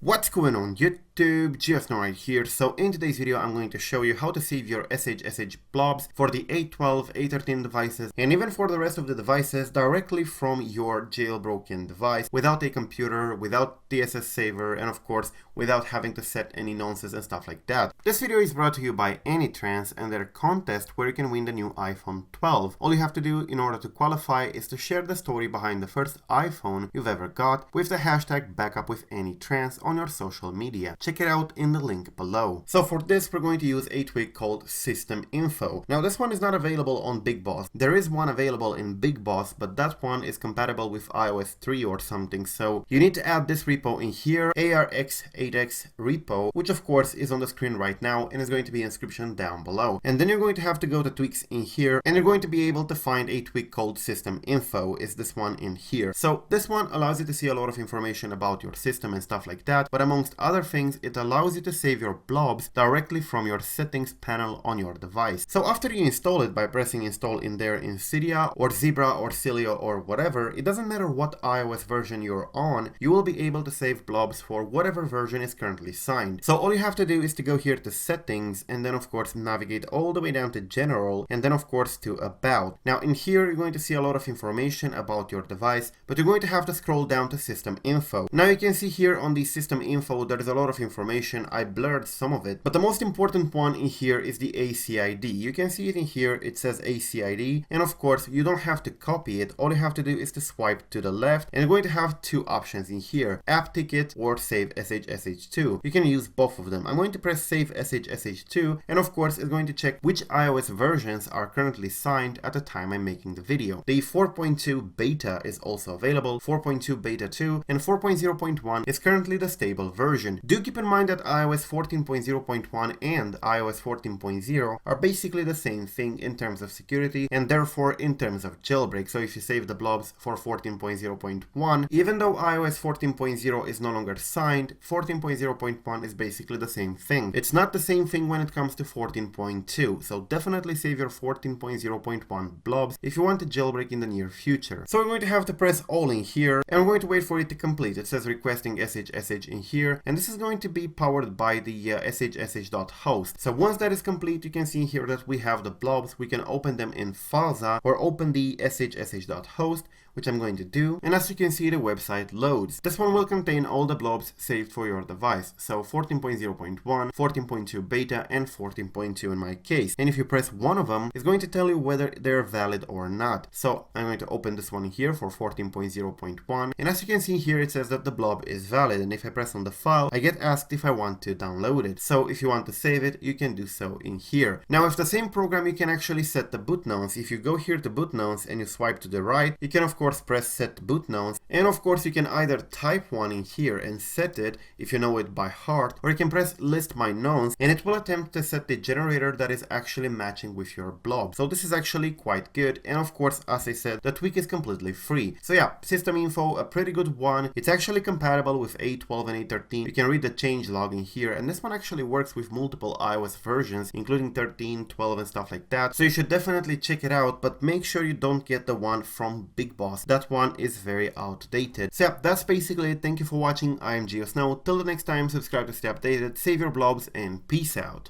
What's going on YouTube? GeoSnow right here. So in today's video I'm going to show you how to save your SHSH blobs for the A12, A13 devices and even for the rest of the devices directly from your jailbroken device without a computer, without DSS saver, and of course without having to set any nonsense and stuff like that. This video is brought to you by AnyTrans and their contest where you can win the new iPhone 12. All you have to do in order to qualify is to share the story behind the first iPhone you've ever got with the hashtag #backupwithanytrans on your social media. Check it out in the link below. So for this we're going to use a tweak called System Info. Now this one is not available on Big Boss. There is one available in Big Boss, but that one is compatible with iOS 3 or something, so you need to add this repo in here, ARX8X repo, which of course is on the screen right now and is going to be in description down below. And then you're going to have to go to tweaks in here and you're going to be able to find a tweak called System Info. Is this one in here. So this one allows you to see a lot of information about your system and stuff like that, but amongst other things it allows you to save your blobs directly from your settings panel on your device. So after you install it by pressing install in there in Cydia or Zebra or Cilio or whatever, it doesn't matter what iOS version you're on, you will be able to save blobs for whatever version is currently signed. So all you have to do is to go here to settings and then of course navigate all the way down to general and then of course to about. Now in here you're going to see a lot of information about your device, but you're going to have to scroll down to system info. Now you can see here on the system info there is a lot of information. I blurred some of it, but the most important one in here is the ACID. You can see it in here, it says ACID, and of course you don't have to copy it. All you have to do is to swipe to the left and you're going to have two options in here, app ticket or save SHSH2. You can use both of them. I'm going to press save SHSH2 and of course it's going to check which iOS versions are currently signed at the time I'm making the video. The 4.2 beta is also available, 4.2 beta 2 and 4.0.1 is currently the stable version. Do keep in mind that iOS 14.0.1 and iOS 14.0 are basically the same thing in terms of security and therefore in terms of jailbreak. So if you save the blobs for 14.0.1, even though iOS 14.0 is no longer signed, 14.0.1 is basically the same thing. It's not the same thing when it comes to 14.2, so definitely save your 14.0.1 blobs if you want to jailbreak in the near future. So we're going to have to press all in here and we're going to wait for it to complete. It says requesting SHSH in here and this is going to be powered by the SHSH.host. So once that is complete, you can see here that we have the blobs. We can open them in Falza or open the SHSH.host, which I'm going to do, and as you can see the website loads. This one will contain all the blobs saved for your device, so 14.0.1, 14.2 beta and 14.2 in my case, and if you press one of them it's going to tell you whether they're valid or not. So I'm going to open this one here for 14.0.1 and as you can see here it says that the blob is valid, and if I press on the file I get asked if I want to download it. So if you want to save it you can do so in here. Now with the same program you can actually set the boot nonce. If you go here to boot nonce and you swipe to the right, you can of course press set boot nonce, and of course you can either type one in here and set it if you know it by heart, or you can press list my nonce and it will attempt to set the generator that is actually matching with your blob. So this is actually quite good, and of course as I said the tweak is completely free. So yeah, system info, a pretty good one. It's actually compatible with A12 and A13. You can read the change log in here, and this one actually works with multiple iOS versions including 13, 12 and stuff like that, so you should definitely check it out, but make sure you don't get the one from Big Boss. That one is very outdated. So yeah, that's basically it. Thank you for watching. I am GeoSnow. Till the next time, subscribe to stay updated, save your blobs, and peace out.